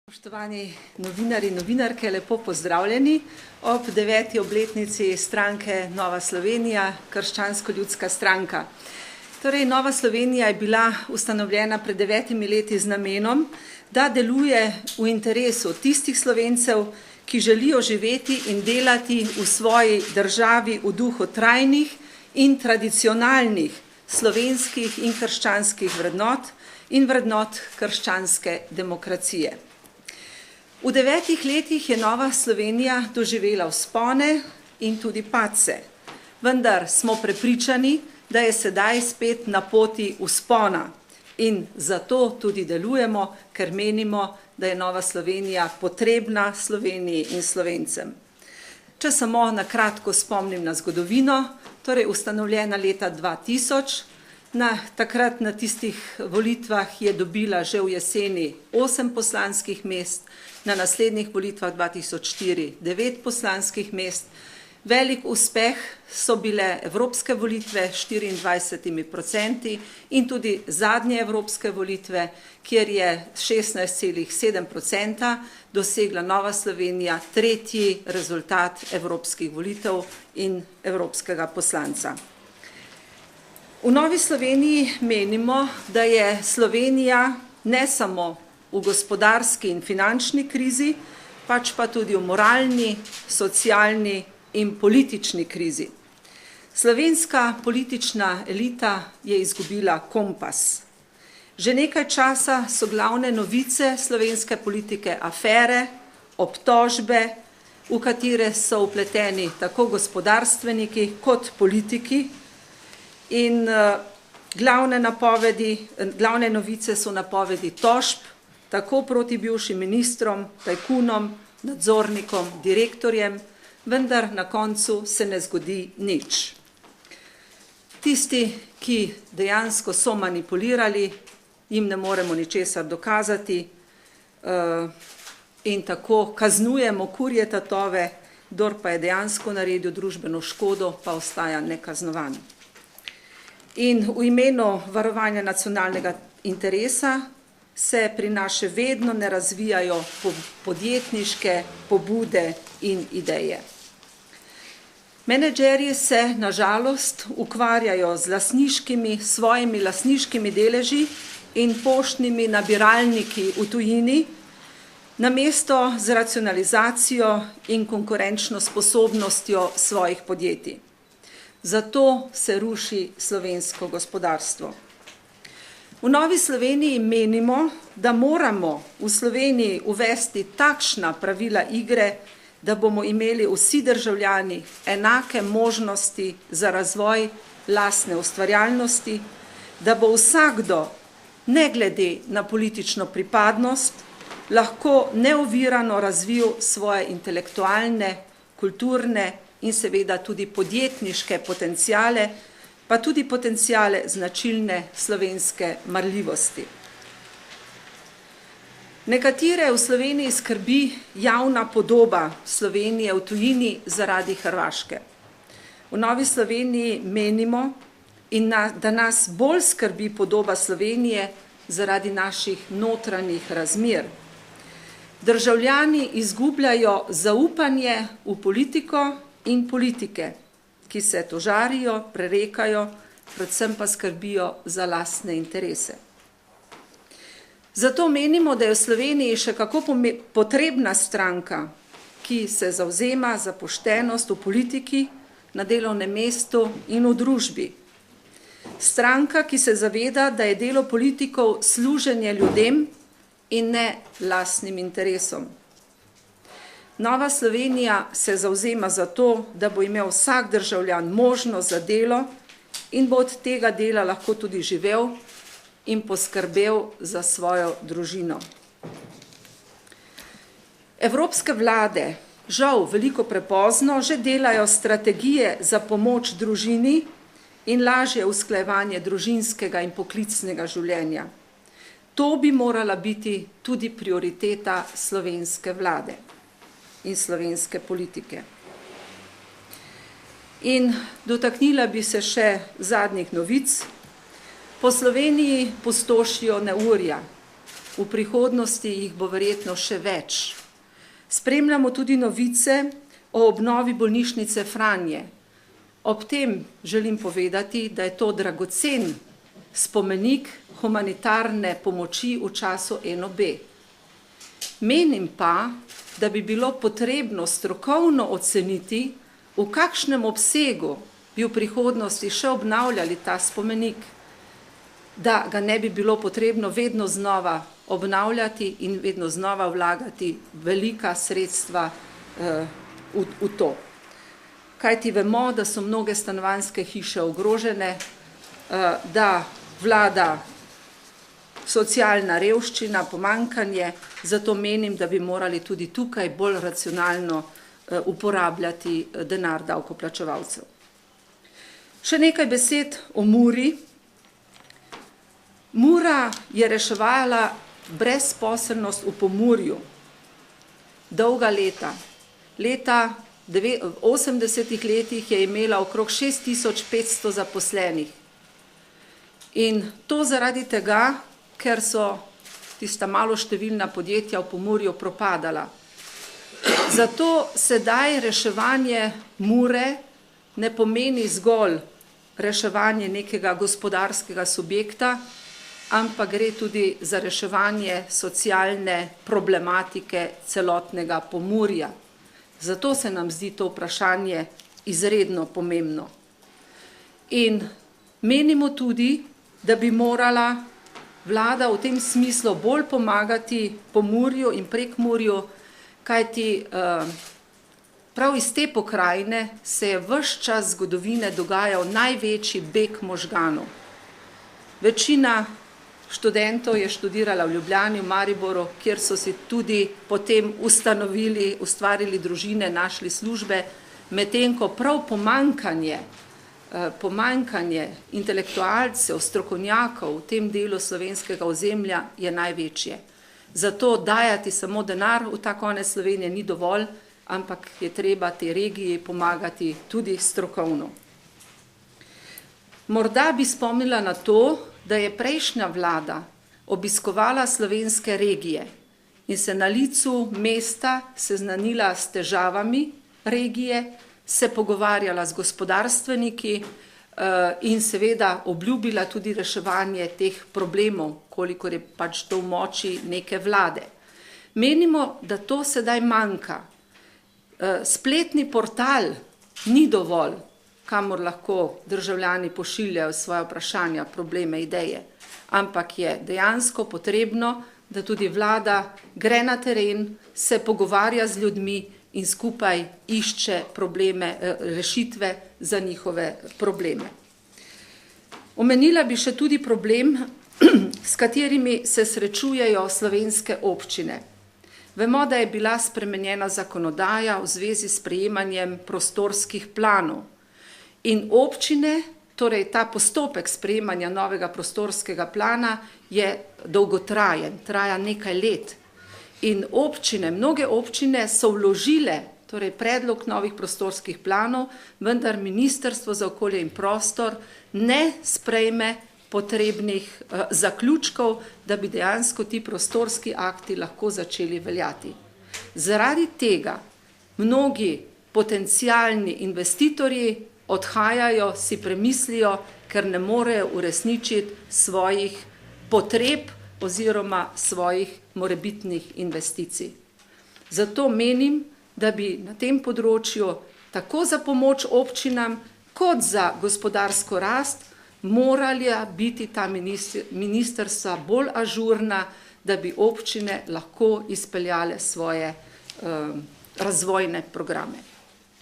Spoštovani novinarji in novinarke, lepo pozdravljeni ob 9. obletnici stranke Nova Slovenija, krščansko-ljudska stranka. Torej, Nova Slovenija je bila ustanovljena pred 9 leti z namenom, da deluje v interesu tistih Slovencev, ki želijo živeti in delati v svoji državi v duhu trajnih in tradicionalnih slovenskih in krščanskih vrednot in vrednot krščanske demokracije. V 9 letih je Nova Slovenija doživela vzpone in tudi padce, vendar smo prepričani, da je sedaj spet na poti vzpona in zato tudi delujemo, ker menimo, da je Nova Slovenija potrebna Sloveniji in Slovencem. Če samo na kratko spomnim na zgodovino, torej ustanovljena leta 2000, takrat na tistih volitvah je dobila že v jeseni 8 poslanskih mest, na naslednjih volitvah 2004 9 poslanskih mest. Velik uspeh so bile evropske volitve 24% in tudi zadnje evropske volitve, kjer je 16,7% dosegla Nova Slovenija tretji rezultat evropskih volitev in evropskega poslanca. V Novi Sloveniji menimo, da je Slovenija ne samo v gospodarski in finančni krizi, pač pa tudi v moralni, socialni in politični krizi. Slovenska politična elita je izgubila kompas. Že nekaj časa so glavne novice slovenske politike afere, obtožbe, v katere so vpleteni tako gospodarstveniki kot politiki, in glavne novice so napovedi tožb, tako proti bivšim ministrom, tajkunom, nadzornikom, direktorjem, vendar na koncu se ne zgodi nič. Tisti, ki dejansko so manipulirali, jim ne moremo ničesar dokazati in tako kaznujemo kurje tatove, kdor pa je dejansko naredil družbeno škodo, pa ostaja nekaznovan. In v imenu varovanja nacionalnega interesa se pri nas še vedno ne razvijajo podjetniške pobude in ideje. Menedžerji se, na žalost, ukvarjajo z svojimi lastniškimi deleži in poštnimi nabiralniki v tujini, namesto z racionalizacijo in konkurenčno sposobnostjo svojih podjetij. Zato se ruši slovensko gospodarstvo. V Novi Sloveniji menimo, da moramo v Sloveniji uvesti takšna pravila igre, da bomo imeli vsi državljani enake možnosti za razvoj lastne ustvarjalnosti, da bo vsakdo, ne glede na politično pripadnost, lahko neovirano razvil svoje intelektualne, kulturne in seveda tudi podjetniške potenciale, pa tudi potenciale značilne slovenske marljivosti. Nekatere v Sloveniji skrbi javna podoba Slovenije v tujini zaradi Hrvaške. V Novi Sloveniji menimo, da nas bolj skrbi podoba Slovenije zaradi naših notranjih razmer. Državljani izgubljajo zaupanje v politiko in politike, ki se tožarijo, prerekajo, predvsem pa skrbijo za lastne interese. Zato menimo, da je v Sloveniji še kako potrebna stranka, ki se zavzema za poštenost v politiki, na delovnem mestu in v družbi. Stranka, ki se zaveda, da je delo politikov služenje ljudem in ne lastnim interesom. Nova Slovenija se zavzema za to, da bo imel vsak državljan možnost za delo in bo od tega dela lahko tudi živel in poskrbel za svojo družino. Evropske vlade, žal veliko prepozno, že delajo strategije za pomoč družini in lažje usklajevanje družinskega in poklicnega življenja. To bi morala biti tudi prioriteta slovenske vlade in slovenske politike. In dotaknila bi se še zadnjih novic. Po Sloveniji pustošijo neurja. v prihodnosti jih bo verjetno še več. Spremljamo tudi novice o obnovi bolnišnice Franje. Ob tem želim povedati, da je to dragocen spomenik humanitarne pomoči v času NOB. Menim pa, da bi bilo potrebno strokovno oceniti, v kakšnem obsegu bi v prihodnosti še obnavljali ta spomenik, da ga ne bi bilo potrebno vedno znova obnavljati in vedno znova vlagati velika sredstva v to. Kajti vemo, da so mnoge stanovanjske hiše ogrožene, da vlada socialna revščina, pomanjkanje, zato menim, da bi morali tudi tukaj bolj racionalno uporabljati denar davkoplačevalcev. Še nekaj besed o Muri. Mura je reševala brezposelnost v Pomurju dolga leta. Leta v 80-ih letih je imela okrog 6500 zaposlenih. In to zaradi tega, ker so tista maloštevilna podjetja v Pomurju propadala. Zato sedaj reševanje Mure ne pomeni zgolj reševanje nekega gospodarskega subjekta, ampak gre tudi za reševanje socialne problematike celotnega Pomurja. Zato se nam zdi to vprašanje izredno pomembno. In menimo tudi, da bi morala vlada v tem smislu bolj pomagati Pomurju in Prekmurju, kajti prav iz te pokrajine se je ves čas zgodovine dogajal največji beg možganov. Večina študentov je študirala v Ljubljani, v Mariboru, kjer so si tudi potem ustvarili družine, našli službe, medtem ko prav pomanjkanje intelektualcev, strokovnjakov v tem delu slovenskega ozemlja je največje. Zato dajati samo denar v ta konec Slovenije ni dovolj, ampak je treba tej regiji pomagati tudi strokovno. Morda bi spomnila na to, da je prejšnja vlada obiskovala slovenske regije in se na licu mesta seznanila s težavami regije, se pogovarjala z gospodarstveniki in seveda obljubila tudi reševanje teh problemov, kolikor je pač to v moči neke vlade. Menimo, da to sedaj manjka. Spletni portal ni dovolj, kamor lahko državljani pošiljajo svoje vprašanja, probleme, ideje, ampak je dejansko potrebno, da tudi vlada gre na teren, se pogovarja z ljudmi in skupaj išče rešitve za njihove probleme. Omenila bi še tudi problem, s katerimi se srečujejo slovenske občine. Vemo, da je bila spremenjena zakonodaja v zvezi s sprejemanjem prostorskih planov. In občine, torej ta postopek sprejemanja novega prostorskega plana je dolgotrajen, traja nekaj let. In mnoge občine so vložile predlog novih prostorskih planov, vendar Ministrstvo za okolje in prostor ne sprejme potrebnih zaključkov, da bi dejansko ti prostorski akti lahko začeli veljati. Zaradi tega mnogi potencialni investitorji odhajajo, si premislijo, ker ne morejo uresničiti svojih potreb oziroma svojih morebitnih investicij. Zato menim, da bi na tem področju tako za pomoč občinam kot za gospodarsko rast morala biti ta ministrstva bolj ažurna, da bi občine lahko izpeljale svoje razvojne programe.